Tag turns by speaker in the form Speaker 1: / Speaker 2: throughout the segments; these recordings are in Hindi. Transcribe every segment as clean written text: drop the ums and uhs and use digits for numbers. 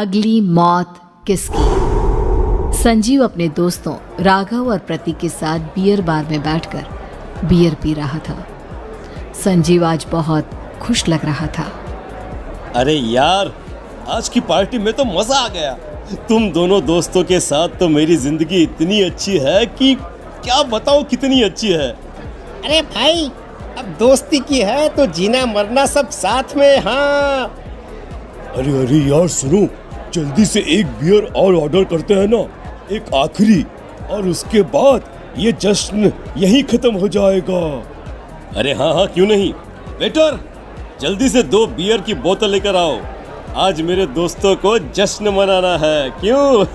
Speaker 1: अगली मौत किसकी। संजीव अपने दोस्तों राघव और प्रतीक के साथ बियर बार में बैठकर बियर पी रहा था। संजीव आज बहुत खुश लग रहा था।
Speaker 2: अरे यार, आज की पार्टी में तो मजा आ गया। तुम दोनों दोस्तों के साथ तो मेरी जिंदगी इतनी अच्छी है कि क्या बताऊं कितनी अच्छी है।
Speaker 3: अरे भाई, अब दोस्ती की है तो जीना मरना सब साथ में। हाँ
Speaker 2: अरे यार सुनो, जल्दी से एक बियर और ऑर्डर करते हैं ना, एक आखिरी, और उसके बाद ये जश्न यहीं खत्म हो जाएगा। अरे हाँ, क्यों नहीं। वेटर, जल्दी से 2 बियर की बोतल लेकर आओ। आज मेरे दोस्तों को जश्न मनाना है, क्यों?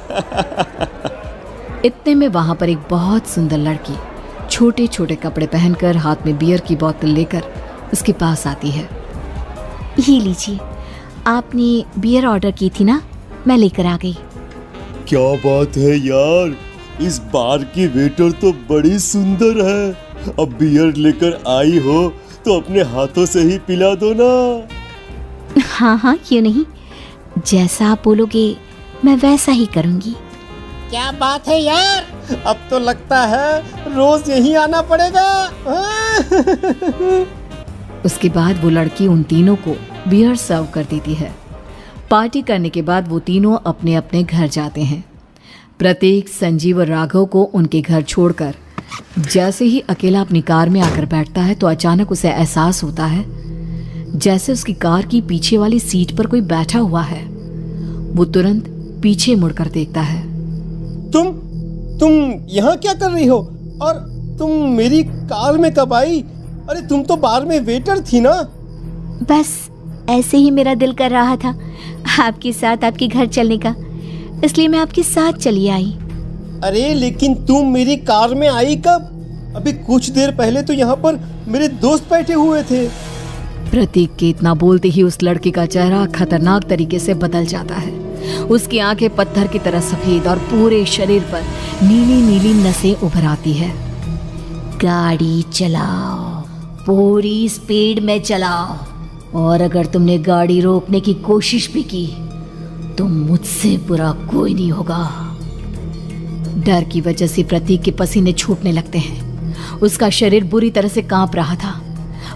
Speaker 1: इतने में वहां पर एक बहुत सुंदर लड़की छोटे छोटे कपड़े पहनकर हाथ में बियर की बोतल लेकर उसके पास आती है।
Speaker 4: ये लीजिए, आपने बियर ऑर्डर की थी ना, मैं लेकर आ गई।
Speaker 2: क्या बात है यार, इस बार की वेटर तो बड़ी सुंदर है। अब बियर लेकर आई हो तो अपने हाथों से ही पिला दो ना।
Speaker 4: हाँ, क्यों नहीं, जैसा आप बोलोगे मैं वैसा ही करूँगी।
Speaker 3: क्या बात है यार, अब तो लगता है रोज यहीं आना पड़ेगा।
Speaker 1: उसके बाद वो लड़की उन तीनों को बियर सर्व कर देती है। पार्टी करने के बाद वो तीनों अपने अपने घर जाते हैं। प्रतीक, संजीव और राघव को उनके घर छोड़कर जैसे ही अकेला अपनी कार में आकर बैठता है तो अचानक उसे एहसास होता है जैसे उसकी कार की पीछे वाली सीट पर कोई बैठा हुआ है। वो तुरंत पीछे मुड़कर देखता है।
Speaker 3: तुम यहाँ क्या कर रही हो? और तुम मेरी कार में कब आई? अरे तुम तो बार में वेटर थी ना।
Speaker 4: बस ऐसे ही मेरा दिल कर रहा था आपके साथ आपके घर चलने का, इसलिए मैं आपके साथ चली आई।
Speaker 3: अरे लेकिन तुम मेरी कार में आई कब? अभी कुछ देर पहले तो यहाँ पर मेरे दोस्त बैठे हुए थे।
Speaker 1: प्रतीक के इतना बोलते ही उस लड़के का चेहरा खतरनाक तरीके से बदल जाता है। उसकी आंखें पत्थर की तरह सफेद और पूरे शरीर पर नीली नीली नसें उभर आती है।
Speaker 4: गाड़ी चलाओ, पूरी स्पीड में चलाओ, और अगर तुमने गाड़ी रोकने की कोशिश भी की तो मुझसे बुरा कोई नहीं होगा।
Speaker 1: डर की वजह से प्रतीक के पसीने छूटने लगते हैं। उसका शरीर बुरी तरह से कांप रहा था।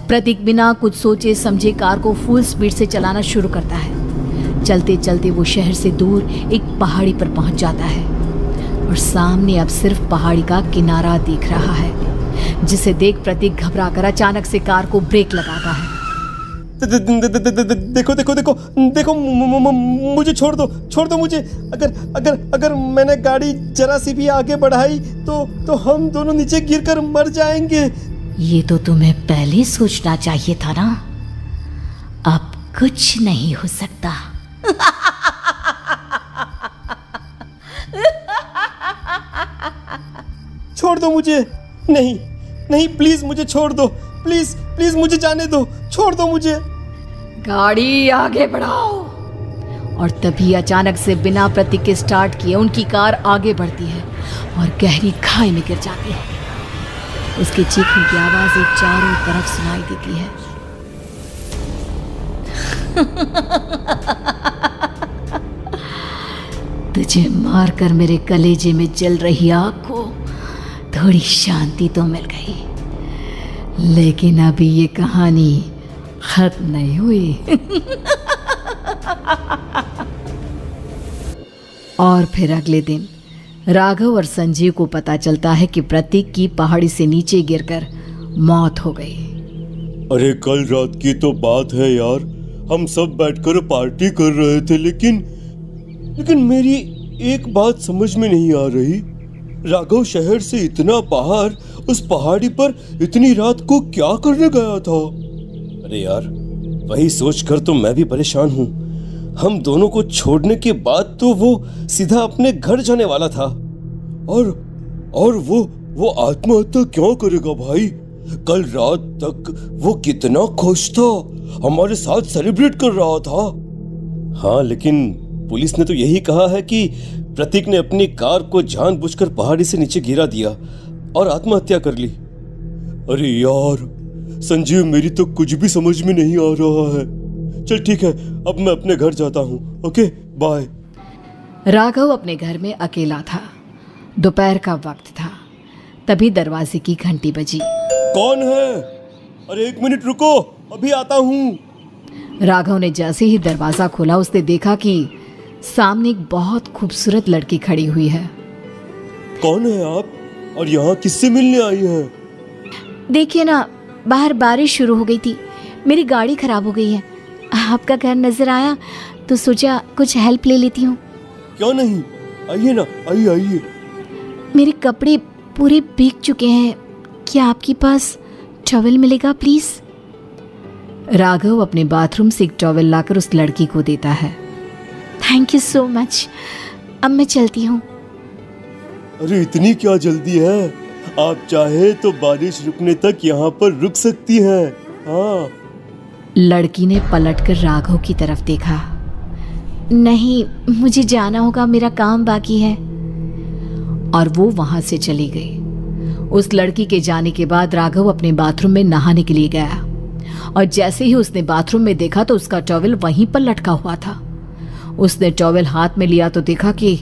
Speaker 1: प्रतीक बिना कुछ सोचे समझे कार को फुल स्पीड से चलाना शुरू करता है। चलते चलते वो शहर से दूर एक पहाड़ी पर पहुंच जाता है और सामने अब सिर्फ पहाड़ी का किनारा दिख रहा है, जिसे देख प्रतीक घबराकर अचानक से कार को ब्रेक लगाता है।
Speaker 3: देखो देखो देखो देखो, मुझे छोड़ दो मुझे। अगर मैंने गाड़ी जरा सी भी आगे बढ़ाई तो हम दोनों नीचे गिरकर मर जाएंगे।
Speaker 4: ये तो तुम्हें पहले सोचना चाहिए था ना। अब कुछ नहीं हो सकता।
Speaker 3: छोड़ दो मुझे। नहीं प्लीज मुझे छोड़ दो। प्लीज मुझे जाने दो। छोड़ दो मुझे।
Speaker 1: गाड़ी आगे बढ़ाओ। और तभी अचानक से बिना प्रतीक के स्टार्ट किए उनकी कार आगे बढ़ती है और गहरी खाई में गिर जाती है। उसके चीखने की आवाज एक चारों तरफ सुनाई देती है। तुझे मारकर मेरे कलेजे में जल रही आग को थोड़ी शांति तो मिल गई, लेकिन अभी ये कहानी खत्म नहीं हुई। और फिर अगले दिन राघव और संजीव को पता चलता है कि प्रतीक की पहाड़ी से नीचे गिरकर मौत हो गई।
Speaker 2: अरे कल रात की तो बात है यार, हम सब बैठकर पार्टी कर रहे थे, लेकिन मेरी एक बात समझ में नहीं आ रही। राघव शहर से इतना बाहर उस पहाड़ी पर इतनी रात को क्या करने गया था? अरे यार, वही सोचकर तो मैं भी परेशान हूँ। हम दोनों को छोड़ने के बाद तो वो सीधा अपने घर जाने वाला था, और वो आत्महत्या क्यों करेगा भाई? कल रात तक वो कितना खुश था, हमारे साथ सेलिब्रेट कर रहा था। हाँ, लेकिन पुलिस ने तो यही कहा है कि प्रतीक ने अपनी कार को जानबूझकर पहाड़ी से नीचे गिरा दिया और आत्महत्या कर ली। अरे यार संजीव, मेरी तो कुछ भी समझ में नहीं आ रहा है। चल ठीक है, अब मैं अपने घर जाता हूँ। Okay bye.
Speaker 1: राघव अपने घर में अकेला था। दोपहर का वक्त था। तभी दरवाजे की घंटी बजी।
Speaker 2: कौन है? अरे 1 मिनट रुको, अभी आता हूँ।
Speaker 1: राघव ने जैसे ही दरवाजा खोला उसने देखा कि सामने एक बहुत खूबसूरत लड़की खड़ी हुई है।
Speaker 2: कौन है आप और यहाँ किससे मिलने आई हैं?
Speaker 4: देखिए ना, बाहर बारिश शुरू हो गई थी, मेरी गाड़ी खराब हो गई है। आपका घर नजर आया तो सोचा कुछ हेल्प ले लेती हूँ।
Speaker 2: क्यों नहीं, आइए ना, आइए आइए।
Speaker 4: मेरे कपड़े पूरे भीग चुके हैं, क्या आपके पास टॉवल मिलेगा प्लीज?
Speaker 1: राघव अपने बाथरूम से एक टॉवल लाकर उस लड़की को देता है।
Speaker 4: थैंक यू सो मच, अब मैं चलती हूँ।
Speaker 2: अरे इतनी क्या जल्दी है? आप चाहे तो बारिश रुकने तक यहाँ पर रुक सकती हैं। हाँ।
Speaker 1: लड़की ने पलटकर राघव की तरफ देखा।
Speaker 4: नहीं, मुझे जाना होगा, मेरा काम बाकी है।
Speaker 1: और वो वहां से चली गई। उस लड़की के जाने के बाद राघव अपने बाथरूम में नहाने के लिए गया और जैसे ही उसने बाथरूम में देखा तो उसका टॉवल वहीं पर लटका हुआ था। उसने टॉवल हाथ में लिया तो देखा कि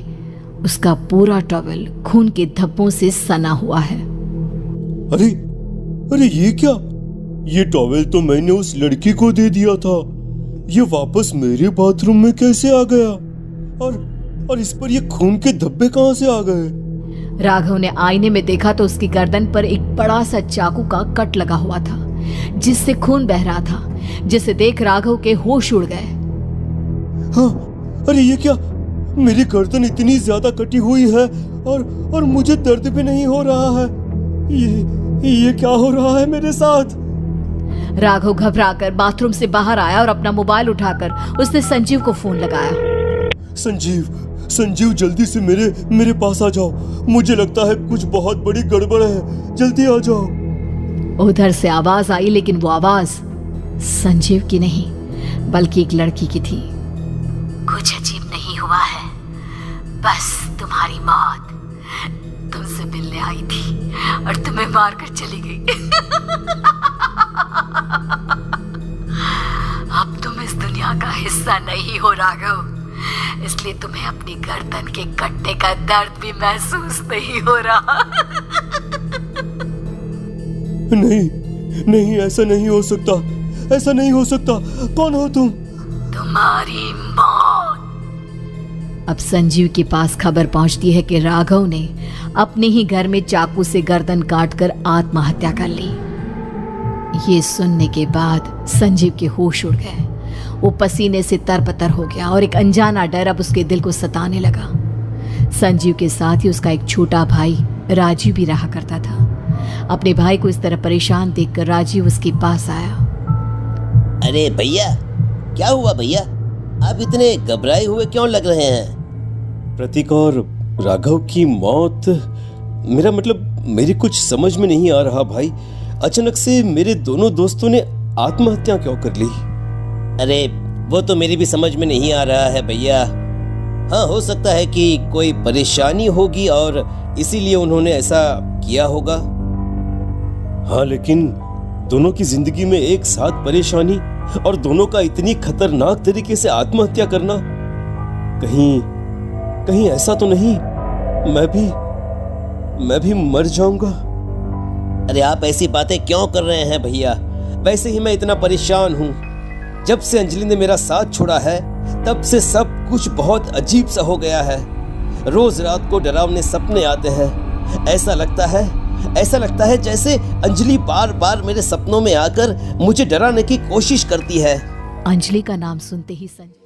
Speaker 1: उसका पूरा टॉवल खून के धब्बों से सना हुआ है।
Speaker 2: अरे अरे ये क्या? ये टॉवल तो मैंने उस लड़की को दे दिया था। ये वापस मेरे बाथरूम में कैसे आ गया? और इस पर ये खून के धब्बे कहां से आ गए?
Speaker 1: राघव ने आईने में देखा तो उसकी गर्दन पर एक बड़ा सा चाकू का कट लगा हुआ था जिससे खून बह रहा था, जिसे देख राघव के होश उड़ गए।
Speaker 2: हाँ, अरे ये क्या? मेरी गर्दन इतनी ज्यादा कटी हुई है और मुझे दर्द भी नहीं हो रहा है। ये क्या हो रहा है मेरे साथ?
Speaker 1: राघव घबराकर बाथरूम से बाहर आया और अपना मोबाइल उठाकर उसने संजीव को फोन लगाया।
Speaker 2: संजीव जल्दी से मेरे पास आ जाओ। मुझे लगता है कुछ बहुत बड़ी गड़बड़ है, जल्दी आ जाओ।
Speaker 1: उधर से आवाज आई, लेकिन वो आवाज संजीव की नहीं बल्कि एक लड़की की थी।
Speaker 4: कुछ अजीब नहीं हुआ है, बस तुम्हारी मौत तुमसे मिलने आई थी और तुम्हें मारकर चली गई। अब तुम इस दुनिया का हिस्सा नहीं हो राघव, इसलिए तुम्हें अपनी गर्दन के कटने का दर्द भी महसूस नहीं हो रहा।
Speaker 2: नहीं, ऐसा नहीं हो सकता, ऐसा नहीं हो सकता। कौन हो तुम?
Speaker 4: तुम्हारी मौत।
Speaker 1: अब संजीव के पास खबर पहुंचती है कि राघव ने अपने ही घर में चाकू से गर्दन काटकर आत्महत्या कर ली। ये सुनने के बाद संजीव के होश उड़ गए। वो पसीने से तरबतर हो गया और एक अनजाना डर अब उसके दिल को सताने लगा। संजीव के साथ ही उसका एक छोटा भाई राजीव भी रहा करता था। अपने भाई को इस तरह परेशान देखकर राजीव उसके पास आया।
Speaker 5: अरे भैया, क्या हुआ भैया? आप इतने घबराए हुए क्यों लग रहे हैं?
Speaker 2: प्रतीक और राघव की मौत, मेरा मतलब मेरी कुछ समझ में नहीं आ रहा भाई। अचानक से मेरे दोनों दोस्तों ने आत्महत्या क्यों कर ली?
Speaker 5: अरे वो तो मेरी भी समझ में नहीं आ रहा है भैया। हाँ, हो सकता है कि कोई परेशानी होगी और इसीलिए उन्होंने ऐसा किया होगा।
Speaker 2: हाँ, लेकिन दोनों की जिंदगी में एक साथ परेशानी और दोनों का इतनी खतरनाक तरीके से आत्महत्या करना, कहीं ऐसा तो नहीं मैं भी मर जाऊंगा?
Speaker 5: अरे आप ऐसी बातें क्यों कर रहे हैं भैया? वैसे ही मैं इतना परेशान हूँ। जब से अंजलि ने मेरा साथ छोड़ा है तब से सब कुछ बहुत अजीब सा हो गया है। रोज रात को डरावने सपने आते हैं। ऐसा लगता है जैसे अंजलि बार बार मेरे सपनों में आकर मुझे डराने की कोशिश करती है।
Speaker 1: अंजलि का नाम सुनते ही संजीव